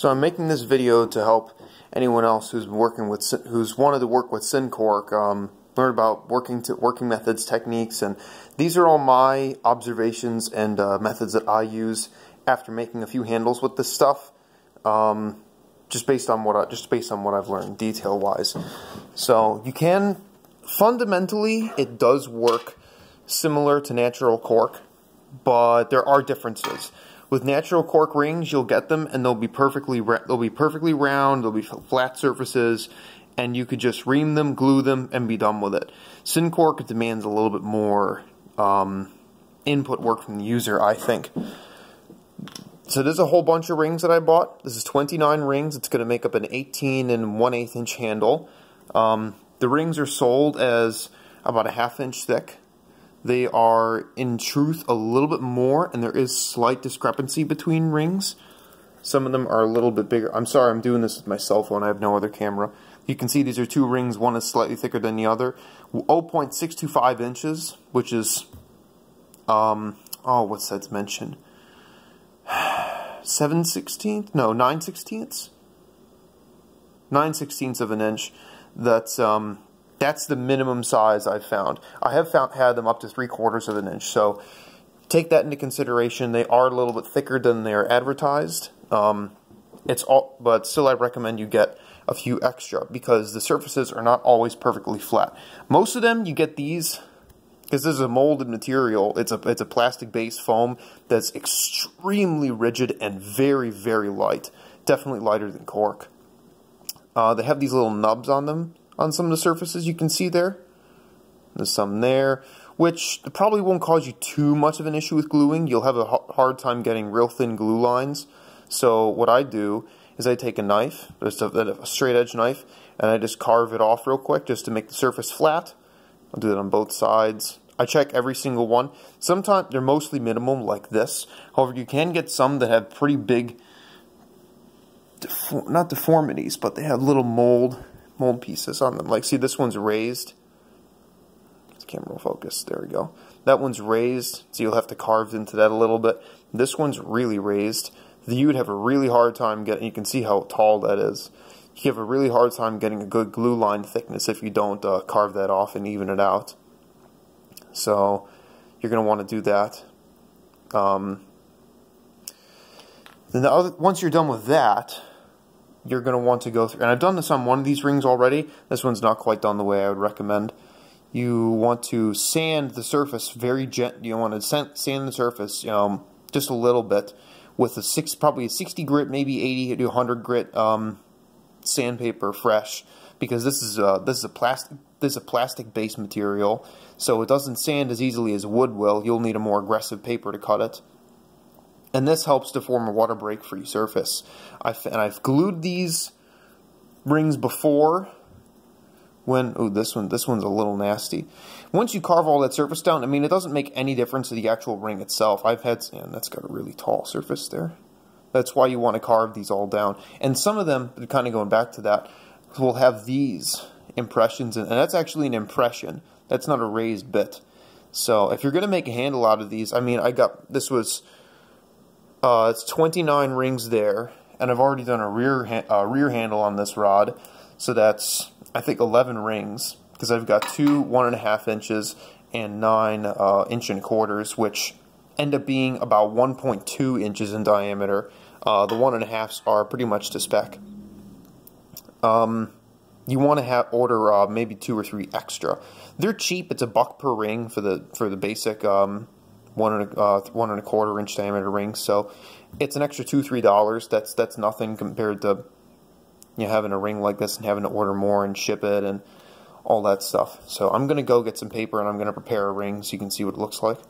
So I'm making this video to help anyone else who's wanted to work with Syncork, learn about working methods, techniques, and these are all my observations and methods that I use after making a few handles with this stuff. Just based on what I've learned detail-wise. So you can fundamentally, it does work similar to natural cork, but there are differences. With natural cork rings, you'll get them and they'll be perfectly round, they'll be flat surfaces, and you could just ream them, glue them, and be done with it. Syncork demands a little bit more input work from the user, I think. So there's a whole bunch of rings that I bought. This is 29 rings. It's going to make up an 18 and 1/8 inch handle. The rings are sold as about a 1/2 inch thick. They are, in truth, a little bit more, and there is slight discrepancy between rings. Some of them are a little bit bigger. I'm sorry, I'm doing this with my cell phone. I have no other camera. You can see these are two rings. One is slightly thicker than the other. 0.625 inches, which is, what's that mentioned? 7/16? No, 9/16? 9/16 of an inch. That's the minimum size I've found. I have had them up to 3/4 of an inch, so take that into consideration. They are a little bit thicker than they're advertised. But still, I recommend you get a few extra because the surfaces are not always perfectly flat. Most of them, you get these because this is a molded material. It's a plastic-based foam that's extremely rigid and very, very light. Definitely lighter than cork. They have these little nubs on them. On some of the surfaces you can see there. There's some there, which probably won't cause you too much of an issue with gluing. You'll have a hard time getting real thin glue lines. So what I do is I take a knife, just a straight edge knife, and I just carve it off real quick just to make the surface flat. I'll do that on both sides. I check every single one. Sometimes they're mostly minimum like this. However, you can get some that have pretty big, not deformities, but they have little mold pieces on them. Like, see, this one's raised. This camera will focus. There we go. That one's raised, so you'll have to carve into that a little bit. This one's really raised. You would have a really hard time getting, you can see how tall that is. You have a really hard time getting a good glue line thickness if you don't carve that off and even it out. So you're going to want to do that. Then once you're done with that, you're going to want to go through, and I've done this on one of these rings already. This one's not quite done the way I would recommend. You want to sand the surface very gently. You want to sand the surface just a little bit with probably a 60 grit, maybe 80 to 100 grit sandpaper fresh, because this is a plastic based material, so it doesn't sand as easily as wood will. You'll need a more aggressive paper to cut it. And this helps to form a water break-free surface. I've glued these rings before. This one's a little nasty. Once you carve all that surface down, I mean, it doesn't make any difference to the actual ring itself. And that's got a really tall surface there. That's why you want to carve these all down. And some of them, kind of going back to that, will have these impressions, and that's actually an impression. That's not a raised bit. So if you're going to make a handle out of these, I mean, it's 29 rings there, and I've already done a rear handle on this rod, so that's, I think, 11 rings, because I've got two 1.5 inches and 9 1.25 inches, which end up being about 1.2 inches in diameter. The 1.5s are pretty much to spec. You want to order maybe 2 or 3 extra. They're cheap. It's $1 per ring for the basic 1.25 inch diameter ring, so it's an extra $2-3. That's nothing compared to having a ring like this and having to order more and ship it and all that stuff. So I'm gonna go get some paper and I'm gonna prepare a ring so you can see what it looks like.